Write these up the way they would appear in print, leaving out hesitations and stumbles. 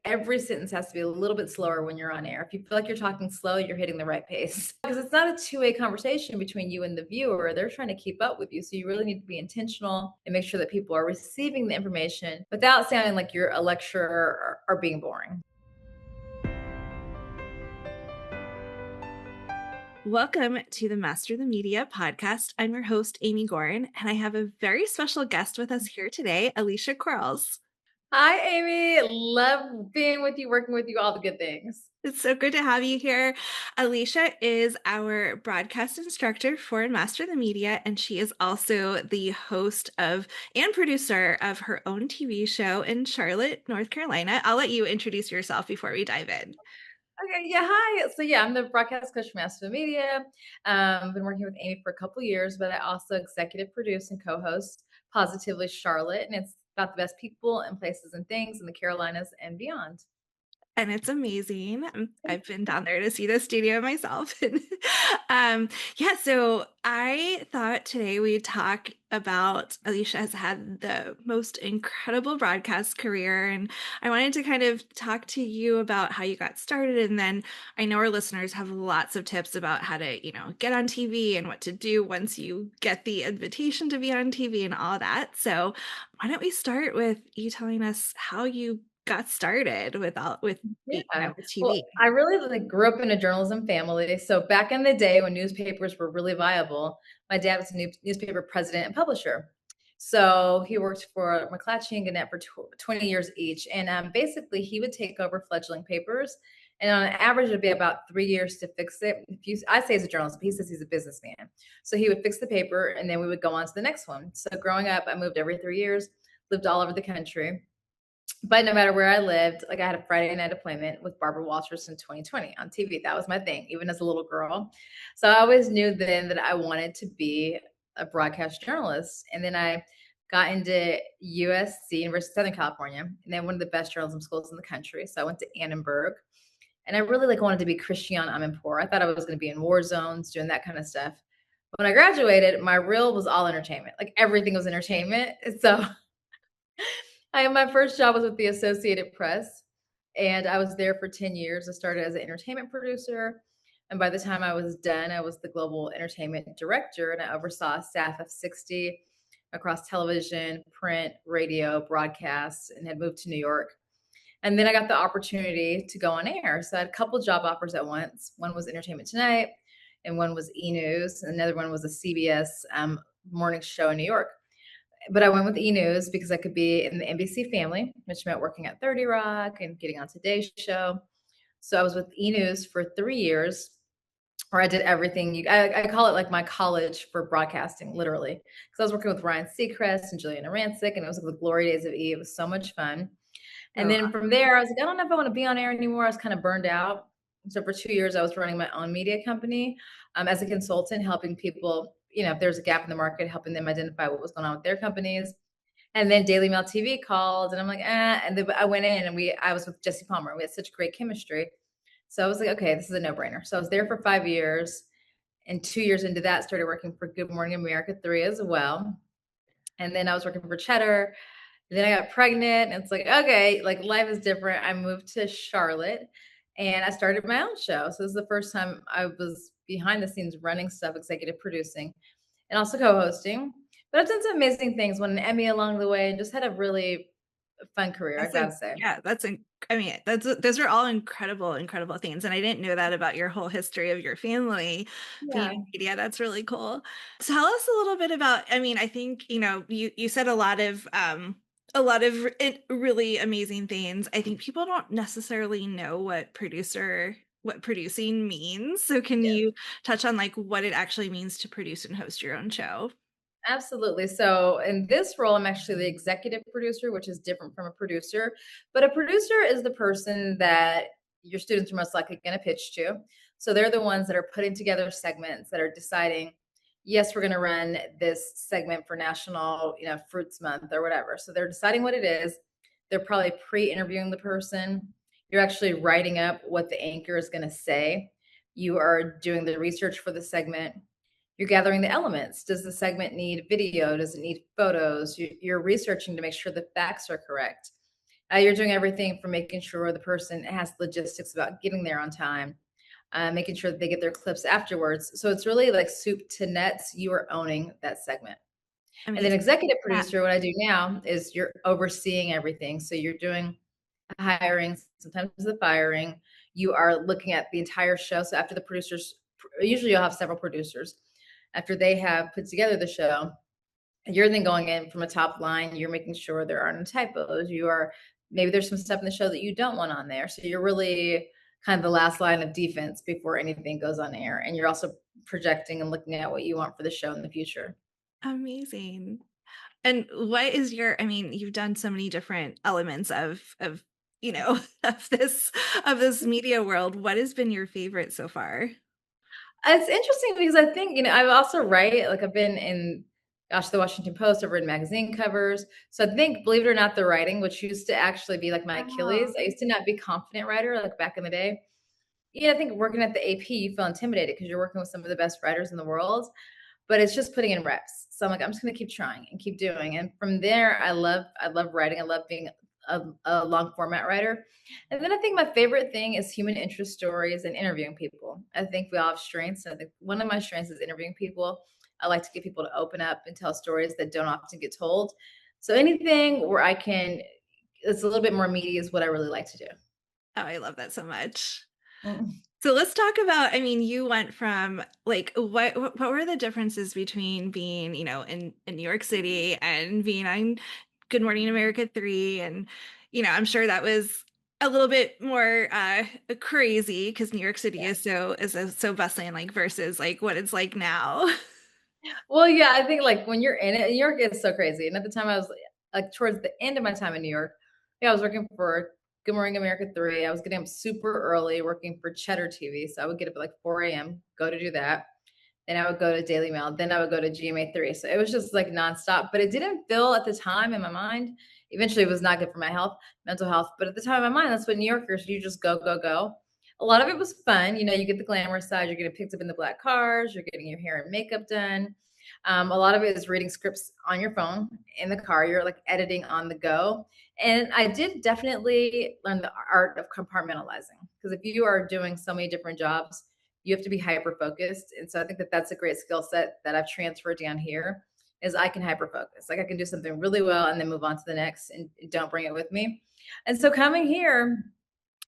every sentence has to be a little bit slower when you're on air. If you feel like you're talking slow, you're hitting the right pace. Because it's not a two-way conversation between you and the viewer. They're trying to keep up with you. So you really need to be intentional and make sure that people are receiving the information without sounding like you're a lecturer or being boring. Welcome to the Master the Media podcast. I'm your host, Amy Gorin, and I have a very special guest with us here today, Alicia Quarles. Hi, Amy. Love being with you, working with you, all the good things. It's so good to have you here. Alicia is our broadcast instructor for Master the Media, and she is also the host of and producer of her own TV show in Charlotte, North Carolina. I'll let you introduce yourself before we dive in. Okay, yeah, hi. So yeah, I'm the broadcast coach for Master of Media. Been working with Amy for a couple years, but I also executive produce and co-host Positively Charlotte, and it's about the best people and places and things in the Carolinas and beyond. And it's amazing. I've been down there to see the studio myself. Yeah, so I thought today we'd talk about Alicia has had the most incredible broadcast career, and I wanted to kind of talk to you about how you got started. And then I know our listeners have lots of tips about how to, get on TV and what to do once you get the invitation to be on TV and all that. So why don't we start with you telling us how you got started with Yeah. with Well, TV. I really grew up in a journalism family. So back in the day when newspapers were really viable, my dad was a newspaper president and publisher. So he worked for McClatchy and Gannett for 20 years each. And basically, he would take over fledgling papers. And on average, it'd be about 3 years to fix it. I say he's a journalist, but he says he's a businessman. So he would fix the paper, and then we would go on to the next one. So growing up, I moved every 3 years, lived all over the country. But no matter where I lived, like I had a Friday night appointment with Barbara Walters in 2020 on TV. That was my thing, even as a little girl. So I always knew then that I wanted to be a broadcast journalist. And then I got into USC, University of Southern California, and then one of the best journalism schools in the country. So I went to Annenberg. And I really wanted to be Christiane Amanpour. I thought I was going to be in war zones, doing that kind of stuff. When I graduated, my reel was all entertainment. Like everything was entertainment. So my first job was with the Associated Press, and I was there for 10 years. I started as an entertainment producer, and by the time I was done, I was the global entertainment director, and I oversaw a staff of 60 across television, print, radio, broadcast, and had moved to New York. And then I got the opportunity to go on air. So I had a couple job offers at once. One was Entertainment Tonight, and one was E! News, and another one was a CBS morning show in New York. But I went with E! News because I could be in the NBC family, which meant working at 30 Rock and getting on Today's show. So I was with E! News for 3 years, where I did everything. I call it like my college for broadcasting, literally, because I was working with Ryan Seacrest and Juliana Rancic, and it was like the glory days of E! It was so much fun. And Oh, then from there, I was like, I don't know if I want to be on air anymore. I was kind of burned out. So for 2 years, I was running my own media company as a consultant, helping people, if there's a gap in the market, helping them identify what was going on with their companies. And then DailyMail TV called, and I'm like, and then I went in, and I was with Jesse Palmer. We had such great chemistry. So I was like, okay, this is a no-brainer. So I was there for 5 years, and 2 years into that, started working for Good Morning America 3 as well. And then I was working for Cheddar. And then I got pregnant, and it's like, okay, like life is different. I moved to Charlotte, and I started my own show. So this is the first time I was behind the scenes running stuff, executive producing, and also co-hosting. But I've done some amazing things, won an Emmy along the way, and just had a really fun career, I've got to say. yeah, those are all incredible things. And I didn't know that about your whole history of your family being Yeah. in media. That's really cool. So tell us a little bit about, I think, you said a lot of really amazing things. I think people don't necessarily know what producing means. So can you touch on like what it actually means to produce and host your own show? Absolutely. So in this role, I'm actually the executive producer, which is different from a producer. But a producer is the person that your students are most likely going to pitch to. So they're the ones that are putting together segments, that are deciding, yes, we're going to run this segment for National, Fruits Month or whatever. So they're deciding what it is. They're probably pre-interviewing the person. You're actually writing up what the anchor is going to say. You are doing the research for the segment. You're gathering the elements. Does the segment need video? Does it need photos? You're researching to make sure the facts are correct. You're doing everything from making sure the person has logistics about getting there on time, making sure that they get their clips afterwards. So it's really like soup to nuts. You are owning that segment. And then Amazing. executive Yeah. producer, what I do now is you're overseeing everything. So you're doing hiring, sometimes the firing. You are looking at the entire show. So after the producers, usually you'll have several producers. After they have put together the show, you're then going in from a top line. You're making sure there aren't typos. You are maybe there's some stuff in the show that you don't want on there. So you're really kind of the last line of defense before anything goes on air. And you're also projecting and looking at what you want for the show in the future. Amazing. And what is your I mean, you've done so many different elements of, you know, of this media world. What has been your favorite so far? It's interesting because I think, I also write, like I've been in, gosh, the Washington Post, I've written magazine covers. So I think, believe it or not, the writing, which used to actually be like my Achilles, Oh, I used to not be a confident writer like back in the day. Yeah, I think working at the AP, you feel intimidated because you're working with some of the best writers in the world, but it's just putting in reps. So I'm like, I'm just gonna keep trying and keep doing. And from there, I love writing. I love being a long format writer. And then I think my favorite thing is human interest stories and interviewing people. I think we all have strengths. And I think one of my strengths is interviewing people. I like to get people to open up and tell stories that don't often get told. So anything where I can, it's a little bit more meaty is what I really like to do. I love that so much. Mm. So let's talk about, I mean, you went from like what were the differences between being, in New York City and being on Good Morning America 3 and I'm sure that was a little bit more crazy because New York City Yeah. is so bustling like versus like what it's like now. Well, yeah, I think like when you're in it, New York is so crazy. And at the time I was like towards the end of my time in New York, yeah, I was working for Good Morning America 3. I was getting up super early working for Cheddar TV. So I would get up at like 4 a.m., go to do that. Then I would go to Daily Mail. Then I would go to GMA 3. So it was just like nonstop. But it didn't feel at the time in my mind. Eventually, it was not good for my health, mental health. But at the time in my mind, that's what New Yorkers, you just go, go, go. A lot of it was fun. You get the glamour side. You're getting picked up in the black cars. You're getting your hair and makeup done. A lot of it is reading scripts on your phone in the car. You're like editing on the go. And I did definitely learn the art of compartmentalizing because if you are doing so many different jobs, you have to be hyper focused. And so I think that that's a great skill set that I've transferred down here is I can hyper focus. Like I can do something really well and then move on to the next and don't bring it with me. And so coming here,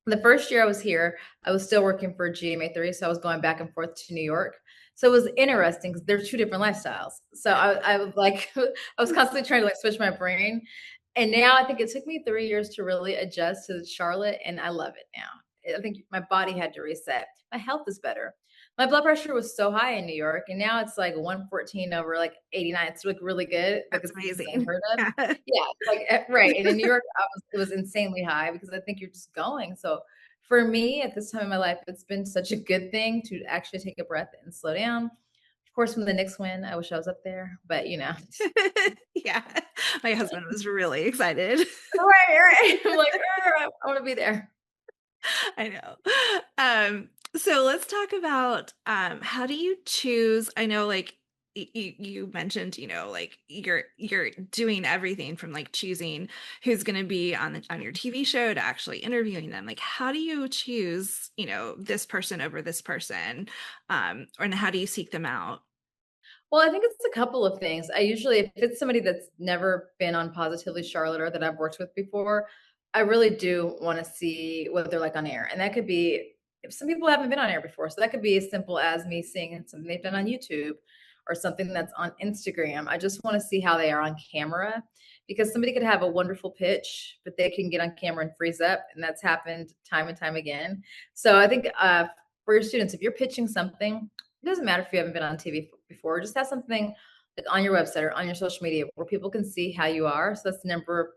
the first year I was here, I was still working for GMA 3, so I was going back and forth to New York. So it was interesting because they're two different lifestyles. So I was like, I was constantly trying to like switch my brain. And now I think it took me 3 years to really adjust to Charlotte, and I love it now. I think my body had to reset. My health is better. My blood pressure was so high in New York, and now it's like 114 over like 89. It's like really good. Like That's it's amazing. unheard of. Yeah. Yeah, like right. And in New York, it was insanely high because I think you're just going. So for me at this time in my life, it's been such a good thing to actually take a breath and slow down. Of course, when the Knicks win, I wish I was up there, but Yeah. My husband was really excited. right, right. I'm like, I want to be there. I know. So let's talk about how do you choose? I know like you mentioned, like you're doing everything from like choosing who's going to be on your TV show to actually interviewing them. Like how do you choose, this person over this person? And how do you seek them out? Well, I think it's a couple of things. I usually, if it's somebody that's never been on Positively Charlotte or that I've worked with before, I really do want to see what they're like on air. And that could be, if some people haven't been on air before. So that could be as simple as me seeing something they've done on YouTube or something that's on Instagram. I just want to see how they are on camera because somebody could have a wonderful pitch, but they can get on camera and freeze up. And that's happened time and time again. So I think for your students, if you're pitching something, it doesn't matter if you haven't been on TV before, just have something like on your website or on your social media where people can see how you are. So that's number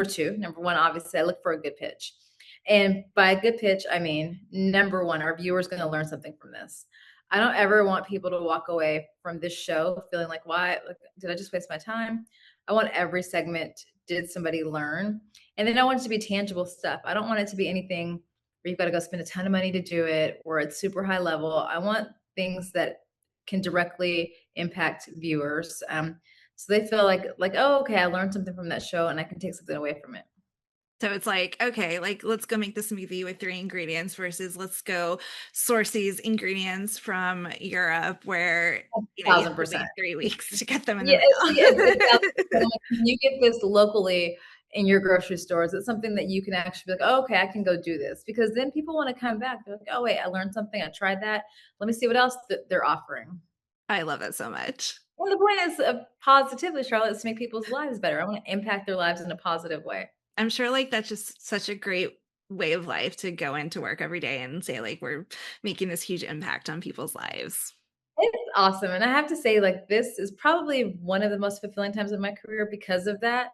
two. Number one, obviously, I look for a good pitch. And by a good pitch, I mean, number one, our viewers going to learn something from this. I don't ever want people to walk away from this show feeling like, why, like, did I just waste my time? I want every segment, did somebody learn? And then I want it to be tangible stuff. I don't want it to be anything where you've got to go spend a ton of money to do it or it's super high level. I want things that can directly impact viewers. So they feel like, oh, okay, I learned something from that show and I can take something away from it. So it's like, okay, like let's go make the smoothie with 3 ingredients versus let's go source these ingredients from Europe where, you have Thousand to percent. wait 3 weeks to get them in the Yeah, it's mail. can you get this locally in your grocery stores? It's something that you can actually be like, oh, okay, I can go do this, because then people want to come back. They're like, oh wait, I learned something. I tried that. Let me see what else they're offering. I love it so much. Well, the point is positively, Charlotte, is to make people's lives better. I want to impact their lives in a positive way. I'm sure like that's just such a great way of life to go into work every day and say like we're making this huge impact on people's lives. It's awesome, and I have to say, like, this is probably one of the most fulfilling times of my career because of that.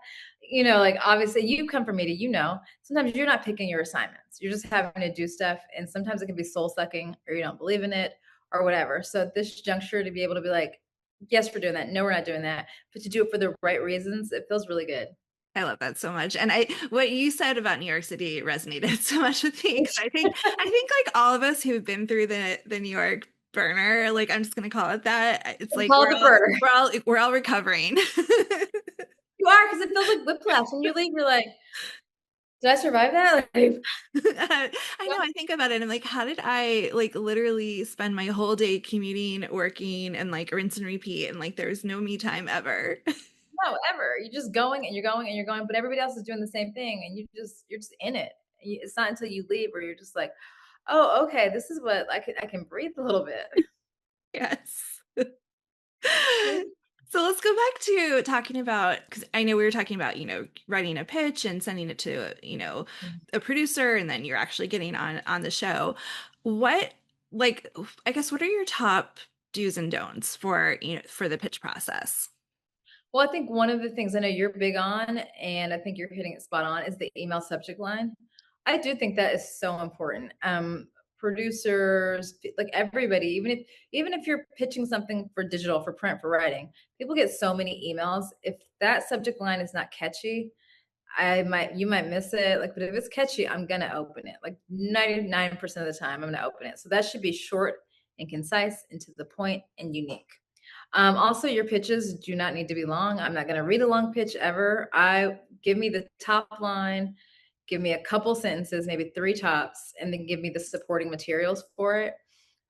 Like, obviously, you come from media, sometimes you're not picking your assignments. You're just having to do stuff, and sometimes it can be soul-sucking, or you don't believe in it, or whatever. So at this juncture, to be able to be like, "Yes, we're doing that. No, we're not doing that," but to do it for the right reasons, it feels really good. I love that so much. And what you said about New York City resonated so much with me because I think like all of us who've been through the New York burner, like I'm just gonna call it that. It's like Call it the burner. we're all recovering. You are, because it feels like whiplash. When you leave, you're like, "Did I survive that?" Like, I know, I think about it. I'm like, how did I like literally spend my whole day commuting, working, and like rinse and repeat, and like there was no me time ever. no, ever. You're just going and you're going and you're going, but everybody else is doing the same thing, and you're just in it. It's not until you leave where you're just like, oh, okay, this is what I can breathe a little bit. Yes. So let's go back to talking about, because I know we were talking about, writing a pitch and sending it to, a producer, and then you're actually getting on the show. What, like, I guess, what are your top do's and don'ts for the pitch process? Well, I think one of the things I know you're big on, and I think you're hitting it spot on, is the email subject line. I do think that is so important. Producers, like everybody, even if you're pitching something for digital, for print, for writing, people get so many emails. If that subject line is not catchy, you might miss it. Like, but if it's catchy, I'm gonna open it. Like 99% of the time, I'm gonna open it. So that should be short and concise and to the point and unique. Also, your pitches do not need to be long. I'm not going to read a long pitch ever. I give me the top line, give me a couple sentences, maybe three tops, and then give me the supporting materials for it.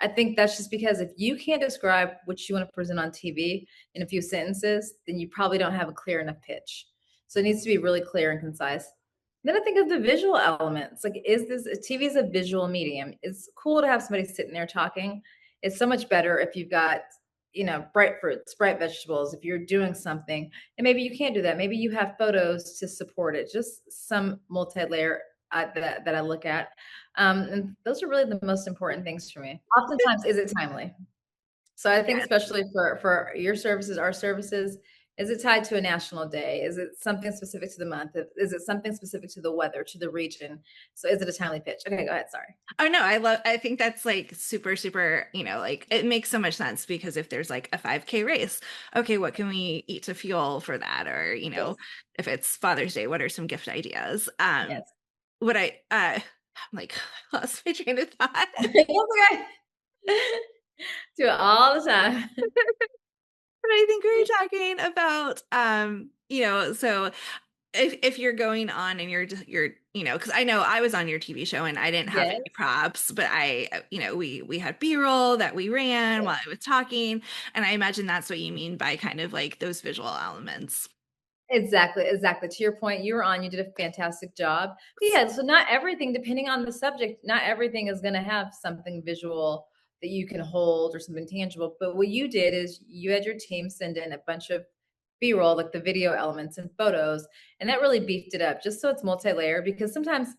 I think that's just because if you can't describe what you want to present on TV in a few sentences, then you probably don't have a clear enough pitch. So it needs to be really clear and concise. Then I think of the visual elements. Like, TV is a visual medium. It's cool to have somebody sitting there talking. It's so much better if you've got bright fruits, bright vegetables, if you're doing something. And maybe you can't do that. Maybe you have photos to support it, just some multi-layer that I look at. And those are really the most important things for me. Oftentimes, is it timely? So I think Yes. especially for your services, our services, is it tied to a national day? Is it something specific to the month? Is it something specific to the weather, to the region? So is it a timely pitch? Okay, go ahead. Sorry. Oh no, I think that's like super, super, like it makes so much sense because if there's like a 5K race, okay, what can we eat to fuel for that? Or, Yes. if it's Father's Day, what are some gift ideas? Yes. What I'm like, I lost my train of thought. Okay. Do it all the time. But I think we were talking about, so if you're going on and you're because I know I was on your TV show and I didn't have Yes. any props, but we had B-roll that we ran while I was talking, and I imagine that's what you mean by kind of like those visual elements. Exactly, exactly. To your point, you did a fantastic job. But yeah, so not everything, depending on the subject, not everything is going to have something visual that you can hold or something tangible. But what you did is you had your team send in a bunch of B-roll, like the video elements and photos, and that really beefed it up just so it's multi-layer, because sometimes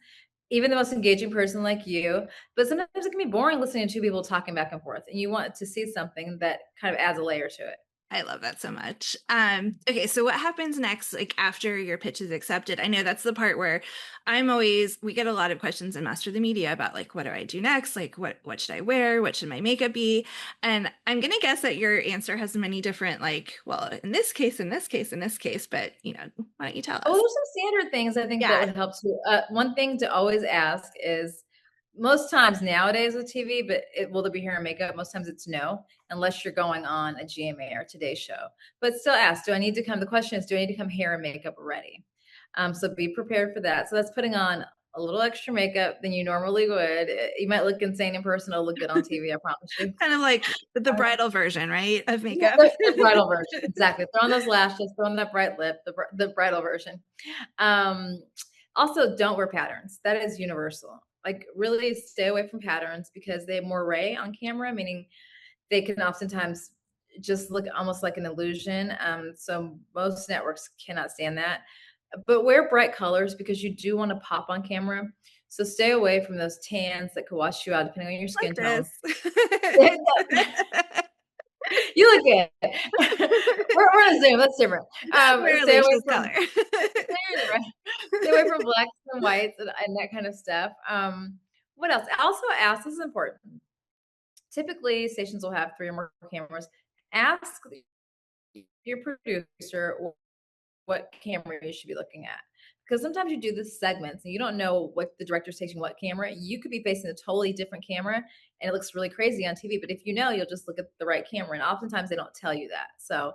even the most engaging person like you, but sometimes it can be boring listening to two people talking back and forth, and you want to see something that kind of adds a layer to it. I love that so much. Okay, so what happens next, like after your pitch is accepted? I know that's the part where we get a lot of questions in Master the Media about like, what do I do next? Like, what should I wear? What should my makeup be? And I'm gonna guess that your answer has many different, like, well, in this case, in this case, in this case, but why don't you tell Oh, us? there's some standard things I think that Yeah, would help too. One thing to always ask is, most times nowadays with TV, but will there be hair and makeup? Most times it's no, unless you're going on a GMA or Today show. But still ask, do I need to come? The question is, do I need to come hair and makeup ready? So be prepared for that. So that's putting on a little extra makeup than you normally would. You might look insane in person. It'll look good on TV, I promise you. Kind of like the Um, bridal version, right, of yeah, makeup? the bridal version, exactly. Throw on those lashes, throw on that bright lip, the bridal version. Um, Also, don't wear patterns. That is universal. Like, really stay away from patterns because they have more ray on camera, meaning they can oftentimes just look almost like an illusion. So most networks cannot stand that. But wear bright colors because you do want to pop on camera. So stay away from those tans that could wash you out depending on your Like skin tone. this. You look good. We're on a Zoom. That's different. We're Stay away Alicia's from color. right. Stay away from blacks and whites and that kind of stuff. What else? Also, ask. This is important. Typically, stations will have 3 or more cameras. Ask your producer what camera you should be looking at. Because sometimes you do the segments and you don't know what the director's taking what camera. You could be facing a totally different camera and it looks really crazy on TV. But if you know, you'll just look at the right camera. And oftentimes they don't tell you that. So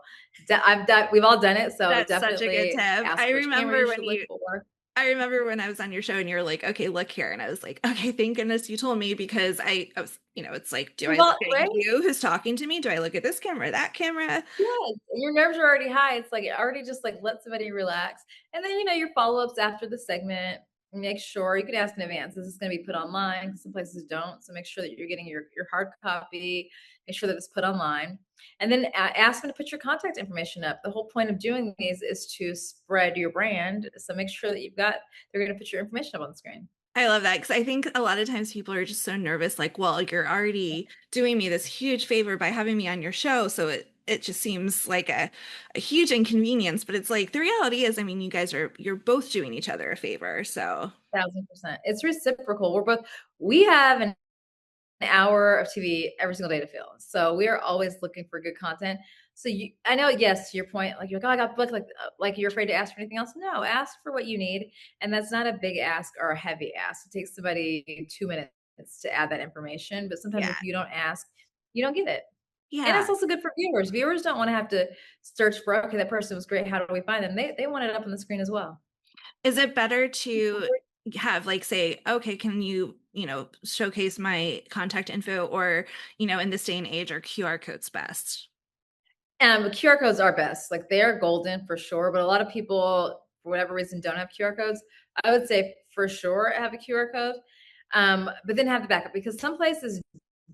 we've all done it. So That's such a good definitely tip. ask which camera you should look for. I remember when I was on your show and you were like, "Okay, look here." And I was like, "Okay, thank goodness you told me," because I was, it's like, do I look Well, at right? you who's talking to me? Do I look at this camera, that camera? Yes, your nerves are already high. It's like already just like let somebody relax. And then, your follow-ups after the segment, make sure you could ask in advance. This is going to be put online because some places don't. So make sure that you're getting your hard copy, make sure that it's put online. And then ask them to put your contact information up. The whole point of doing these is to spread your brand. So make sure that they're going to put your information up on the screen. I love that because I think a lot of times people are just so nervous, like, well, you're already doing me this huge favor by having me on your show. So it just seems like a huge inconvenience. But it's like the reality is, I mean, you're both doing each other a favor. So 1000%. It's reciprocal. We have an hour of TV every single day to fill. So we are always looking for good content. So I know, yes, to your point, like you're like, oh, I got booked, like you're afraid to ask for anything else. No, ask for what you need, and that's not a big ask or a heavy ask. It takes somebody 2 minutes to add that information, but sometimes yeah, if you don't ask, you don't get it. And yeah. it's also good for viewers. Viewers don't want to have to search for, okay, that person was great. How do we find them? They want it up on the screen as well. Is it better to have like say, okay, can you, showcase my contact info or, in this day and age are QR codes best? QR codes are best. Like they are golden for sure, but a lot of people, for whatever reason, don't have QR codes. I would say for sure have a QR code, but then have the backup because some places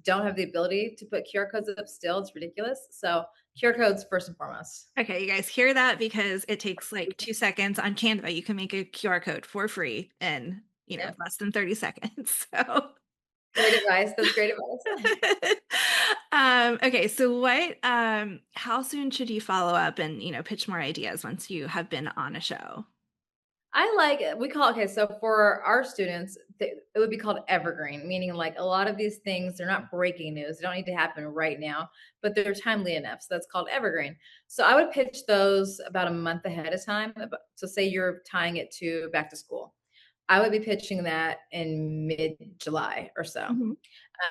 don't have the ability to put QR codes up still. It's ridiculous. So QR codes first and foremost. Okay, you guys hear that because it takes like 2 seconds on Canva. You can make a QR code for free in, Yep. less than 30 seconds. So Great advice. That's great advice. okay, so how soon should you follow up and, pitch more ideas once you have been on a show? I like it. We call okay. So for our students, it would be called evergreen, meaning like a lot of these things, they're not breaking news. They don't need to happen right now, but they're timely enough. So that's called evergreen. So I would pitch those about a month ahead of time. So say you're tying it to back to school. I would be pitching that in mid-July or so. Mhm.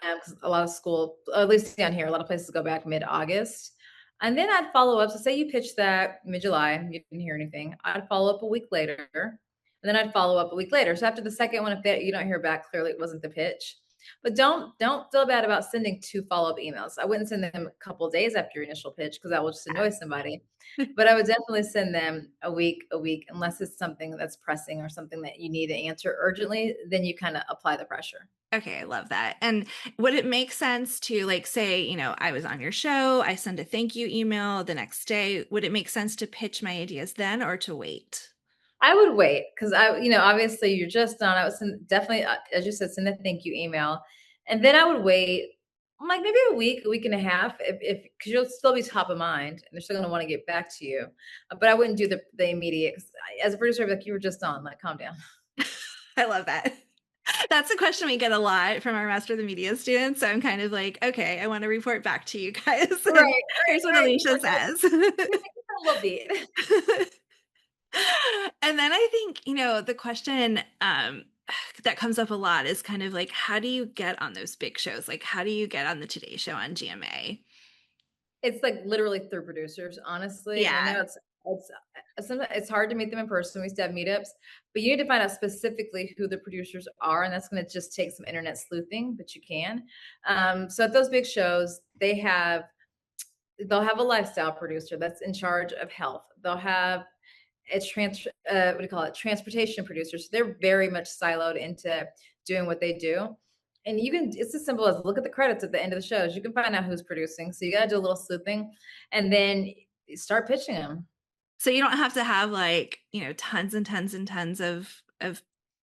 'Cause a lot of school, at least down here, a lot of places go back mid-August. And then I'd follow up. So say you pitched that mid-July, you didn't hear anything. I'd follow up a week later, and then I'd follow up a week later. So after the second one, if you don't hear back, clearly it wasn't the pitch. But don't feel bad about sending 2 follow-up emails. I wouldn't send them a couple of days after your initial pitch because that will just annoy somebody. But I would definitely send them a week, unless it's something that's pressing or something that you need to answer urgently. Then you kind of apply the pressure. Okay, I love that. And would it make sense to like say, I was on your show, I send a thank you email the next day. Would it make sense to pitch my ideas then or to wait? I would wait because obviously you're just on. I would definitely, as you said, send a thank you email, and then I would wait, like maybe a week and a half, if because you'll still be top of mind, and they're still going to want to get back to you. But I wouldn't do the immediate. 'Cause as a producer, I'd be like you were just on, like calm down. I love that. That's a question we get a lot from our Master of the Media students. So I'm kind of like, okay, I want to report back to you guys. Right, And here's what right. Alicia says. A little bit. And then I think, the question that comes up a lot is kind of like, how do you get on those big shows? Like, how do you get on the Today Show on GMA? It's like literally through producers, honestly. And I Yeah. know it's Sometimes it's hard to meet them in person. We used to have meetups, but you need to find out specifically who the producers are, and that's going to just take some internet sleuthing, but you can. So at those big shows, they'll have a lifestyle producer that's in charge of health. They'll have a what do you call it, transportation producer. So they're very much siloed into doing what they do. And it's as simple as look at the credits at the end of the shows. You can find out who's producing. So you got to do a little sleuthing, and then start pitching them. So you don't have to have like, tons and tons and tons of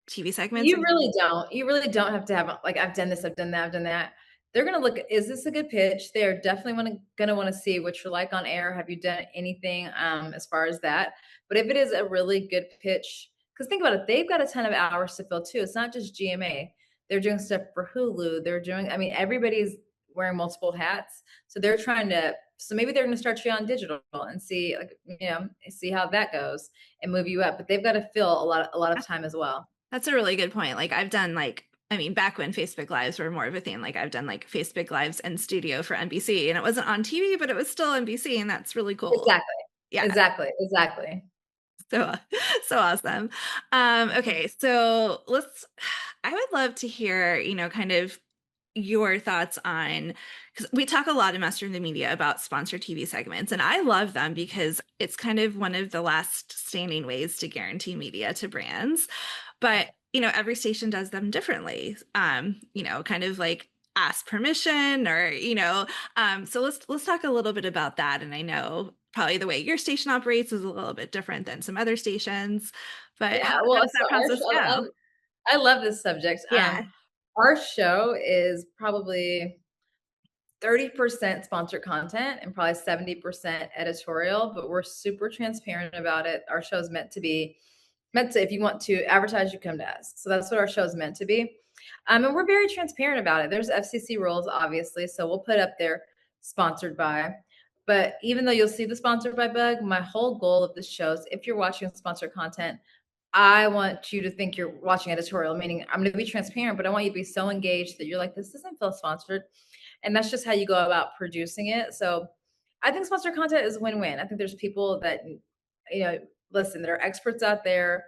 TV segments. You really don't. You really don't have to have like, I've done this, I've done that, I've done that. They're gonna look at, is this a good pitch? They're definitely gonna want to see what you're like on air. Have you done anything as far as that? But if it is a really good pitch, because think about it, they've got a ton of hours to fill too. It's not just GMA. They're doing stuff for Hulu. I mean, everybody's wearing multiple hats. So maybe they're gonna start you on digital and see, like, see how that goes and move you up. But they've got to fill a lot of time as well. That's a really good point. Like I've done back when Facebook Lives were more of a thing, like I've done like Facebook Lives and studio for NBC, and it wasn't on TV, but it was still NBC, and that's really cool. Exactly. Yeah. Exactly. So so awesome. Okay, so I would love to hear, kind of your thoughts on, because we talk a lot in Master of the Media about sponsored TV segments, and I love them because it's kind of one of the last standing ways to guarantee media to brands. But every station does them differently. Kind of like ask permission, or so let's talk a little bit about that. And I know probably the way your station operates is a little bit different than some other stations, but Yeah, how well, does that so process go? I love this subject. Yeah. Our show is probably 30% sponsored content and probably 70% editorial, but we're super transparent about it. Our show is meant to, if you want to advertise, you come to us. So that's what our show is meant to be. And we're very transparent about it. There's FCC rules, obviously. So we'll put up there sponsored by. But even though you'll see the sponsored by bug, my whole goal of this show is if you're watching sponsored content, I want you to think you're watching editorial, meaning I'm going to be transparent, but I want you to be so engaged that you're like, this doesn't feel sponsored. And that's just how you go about producing it. So I think sponsored content is win-win. I think there's people that, listen, there are experts out there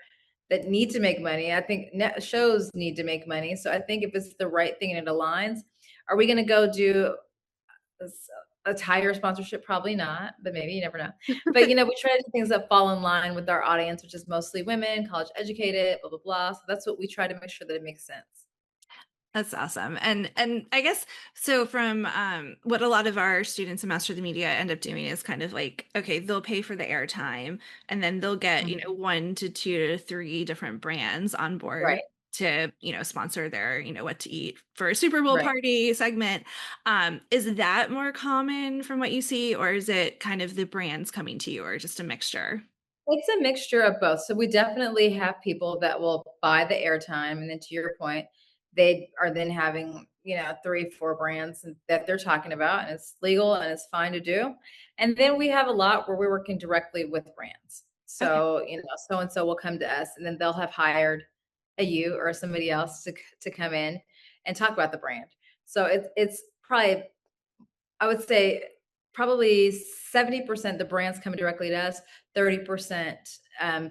that need to make money. I think shows need to make money. So I think if it's the right thing and it aligns, are we going to go do a tire sponsorship? Probably not, but maybe, you never know. But we try to do things that fall in line with our audience, which is mostly women, college educated, blah blah blah. So that's what we try to make sure that it makes sense. That's awesome. And I guess so from what a lot of our students in Master of the Media end up doing is kind of like, okay, they'll pay for the airtime, and then they'll get, Mhm. 1 to 2 to 3 different brands on board Right, to, sponsor their, what to eat for a Super Bowl right. party segment. Is that more common from what you see, or is it kind of the brands coming to you, or just a mixture? It's a mixture of both. So we definitely have people that will buy the airtime, and then to your point, they are then having, 3, 4 brands that they're talking about, and it's legal and it's fine to do. And then we have a lot where we're working directly with brands. Okay. So, so and so will come to us, and then they'll have hired you or somebody else to come in and talk about the brand. So it's probably, I would say, probably 70% the brands coming directly to us, 30%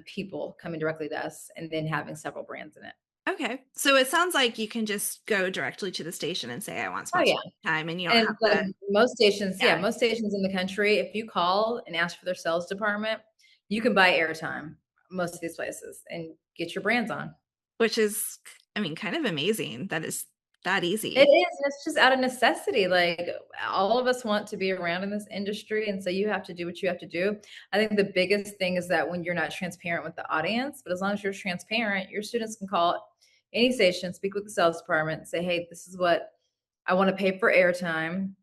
people coming directly to us, and then having several brands in it. Okay. So it sounds like you can just go directly to the station and say, I want Oh sponsored yeah. time, and you don't And have like to. most stations, yeah, Yeah. most stations in the country, if you call and ask for their sales department, you can buy airtime most of these places and get your brands on. Which is, kind of amazing that is that It easy. is, and it's just out of necessity. Like, all of us want to be around in this industry, and so you have to do what you have to do. I think the biggest thing is that when you're not transparent with the audience, but as long as you're transparent, your students can call any station, speak with the sales department, and say, "Hey, this is what I want to pay for airtime,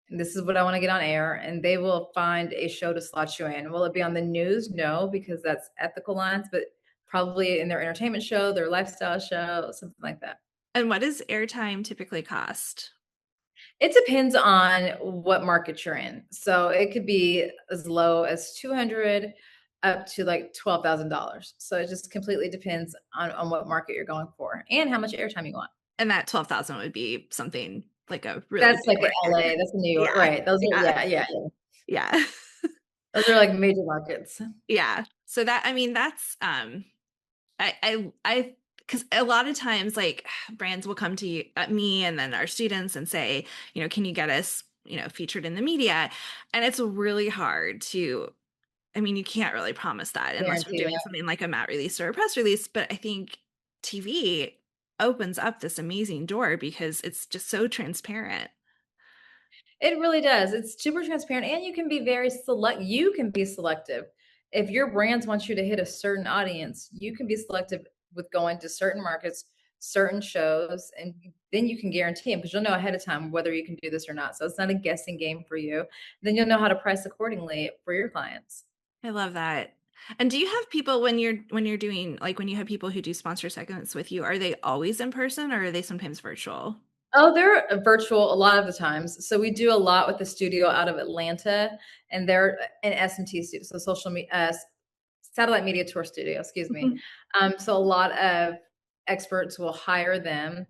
and this is what I want to get on air," and they will find a show to slot you in. Will it be on the news? No, because that's ethical lines, but probably in their entertainment show, their lifestyle show, something like that. And what does airtime typically cost? It depends on what market you're in. So it could be as low as 200 up to like $12,000. So it just completely depends on what market you're going for and how much airtime you want. And that 12,000 would be something like a really That's big like a market. LA, that's a New York, Yeah. right? Those are, Yeah. yeah, yeah, yeah. Yeah. Those are like major markets. Yeah. So that, I mean, that's I because a lot of times like brands will come to you, me and then our students and say, can you get us, featured in the media? And it's really hard to, I mean, you can't really promise that unless you're Guarantee doing that. something like a mat release or a press release. But I think TV opens up this amazing door because it's just so transparent. It really does. It's super transparent and you can be very select. You can be selective. If your brands want you to hit a certain audience, you can be selective with going to certain markets, certain shows, and then you can guarantee them because you'll know ahead of time whether you can do this or not. So it's not a guessing game for you. Then you'll know how to price accordingly for your clients. I love that. And do you have people when you're doing like when you have people who do sponsor segments with you, are they always in person or are they sometimes virtual? Oh, they're virtual a lot of the times. So we do a lot with the studio out of Atlanta, and they're an S&T studio, so satellite media tour studio, excuse me. So a lot of experts will hire them,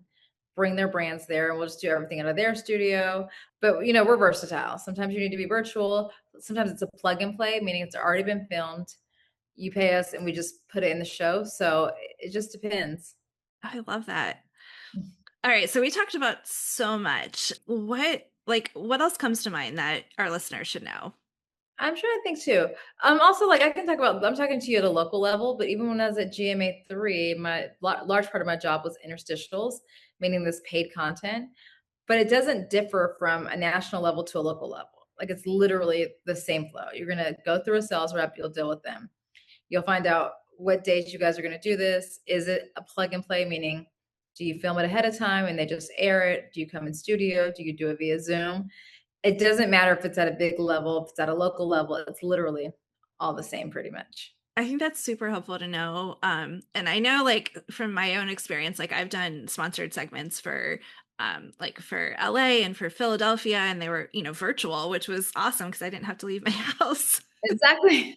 bring their brands there, and we'll just do everything out of their studio. But we're versatile. Sometimes you need to be virtual. Sometimes it's a plug and play, meaning it's already been filmed. You pay us, and we just put it in the show. So it just depends. I love that. All right, so we talked about so much. What else comes to mind that our listeners should know? I'm trying to think too. Also, like I can talk about. I'm talking to you at a local level, but even when I was at GMA 3, my large part of my job was interstitials, meaning this paid content. But it doesn't differ from a national level to a local level. Like it's literally the same flow. You're gonna go through a sales rep. You'll deal with them. You'll find out what days you guys are gonna do this. Is it a plug and play? Meaning, do you film it ahead of time and they just air it? Do you come in studio? Do you do it via Zoom? It doesn't matter if it's at a big level, if it's at a local level, it's literally all the same pretty much. I think that's super helpful to know. And I know like from my own experience, like I've done sponsored segments for like for LA and for Philadelphia, and they were, virtual, which was awesome because I didn't have to leave my house. Exactly.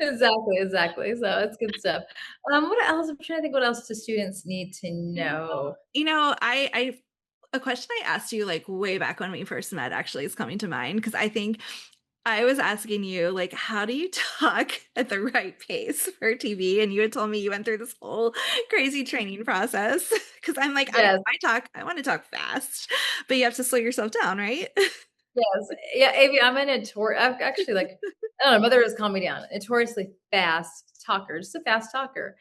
Exactly. So it's good stuff. What else? I'm trying to think what else do students need to know. I a question I asked you like way back when we first met actually is coming to mind because I think I was asking you like how do you talk at the right pace for TV, and you had told me you went through this whole crazy training process because I'm like Yes, I want to talk fast, but you have to slow yourself down, right? yes. Yeah, Avi, I'm actually like, I don't know, mother has calmed me down. Notoriously fast talker, just a fast talker.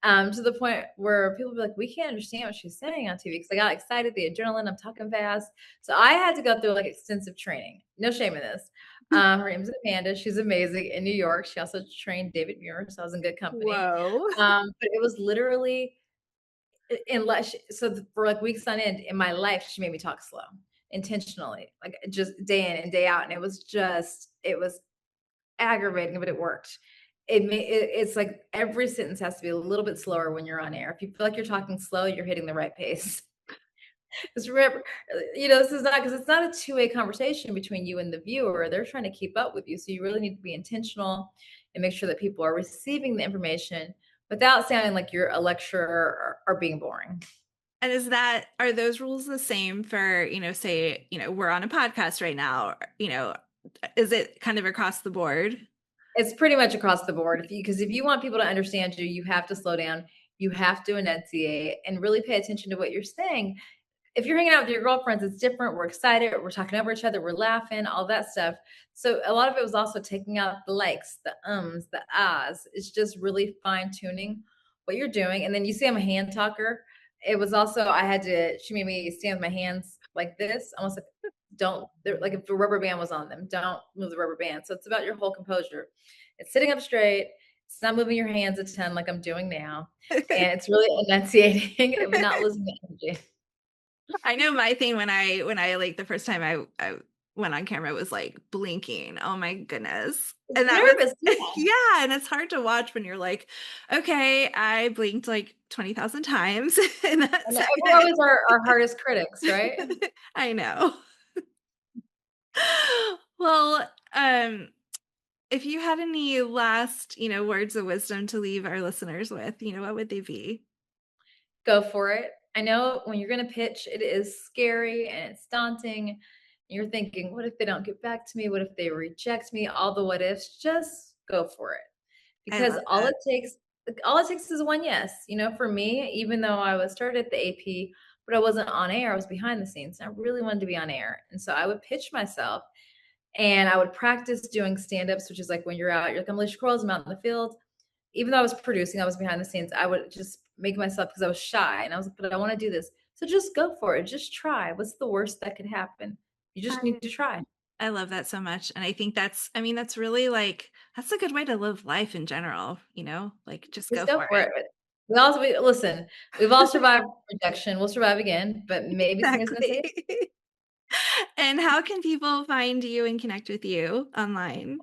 To the point where people be like, we can't understand what she's saying on TV because I got excited, the adrenaline, I'm talking fast. So I had to go through like extensive training. No shame in this. Her name's Amanda. She's amazing in New York. She also trained David Muir, so I was in good company. Whoa. But it was literally unless for like weeks on end in my life, she made me talk slow intentionally, like just day in and day out. And it was aggravating, but it worked. It's like every sentence has to be a little bit slower when you're on air. If you feel like you're talking slow, you're hitting the right pace. Because remember, this is not because it's not a two-way conversation between you and the viewer. They're trying to keep up with you. So you really need to be intentional and make sure that people are receiving the information without sounding like you're a lecturer or being boring. And are those rules the same for, say, we're on a podcast right now, is it kind of across the board? It's pretty much across the board. If you want people to understand you, you have to slow down. You have to enunciate and really pay attention to what you're saying. If you're hanging out with your girlfriends, it's different. We're excited. We're talking over each other. We're laughing, all that stuff. So a lot of it was also taking out the likes, the ums, the ahs. It's just really fine tuning what you're doing. And then you see I'm a hand talker. It was also, she made me stand with my hands like this, almost like like if a rubber band was on them, don't move the rubber band. So it's about your whole composure. It's sitting up straight. It's not moving your hands a ton like I'm doing now. And it's really enunciating, but not losing the energy. I know my thing when I like the first time I went on camera was like blinking. Oh my goodness. It's And that was nervous. Yeah. yeah, and it's hard to watch when you're like, okay, I blinked like 20,000 times in that And we're second. always our hardest critics, right? I know. Well, if you had any last, words of wisdom to leave our listeners with, what would they be? Go for it. I know when you're going to pitch, it is scary and it's daunting. and you're thinking, what if they don't get back to me? What if they reject me? All the what ifs, just go for it. I Because love that. all it takes is one yes. You know, for me, even though I was started at the AP, but I wasn't on air, I was behind the scenes. And I really wanted to be on air. And so I would pitch myself and I would practice doing stand-ups, which is like when you're out, you're like, I'm Alicia Quarles, I'm out in the field. Even though I was producing, I was behind the scenes. I would just make myself because I was shy and I was like, but I want to do this. So just go for it. Just try. What's the worst that could happen? You just I need to try. I love that so much, and I think that's I mean, that's really, like that's a good way to live life in general, like, just Just go go for for it. it. Listen, we've all survived rejection. We'll survive again, but maybe somebody's gonna say, Exactly. And how can people find you and connect with you online?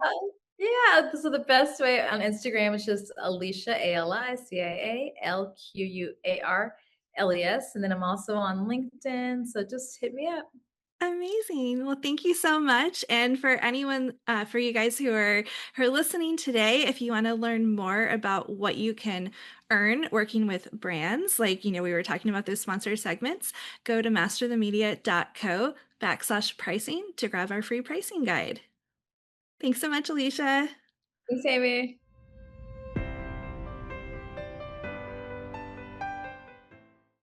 yeah, so the best way on Instagram is just Alicia, ALICIAALQUARLES, and then I'm also on LinkedIn, so just hit me up. Amazing. Well, thank you so much. And for anyone, for you guys who are listening today, if you want to learn more about what you can earn working with brands, like we were talking about those sponsor segments, go to masterthemedia.co/pricing to grab our free pricing guide. Thanks so much, Alicia. Thanks, Amy.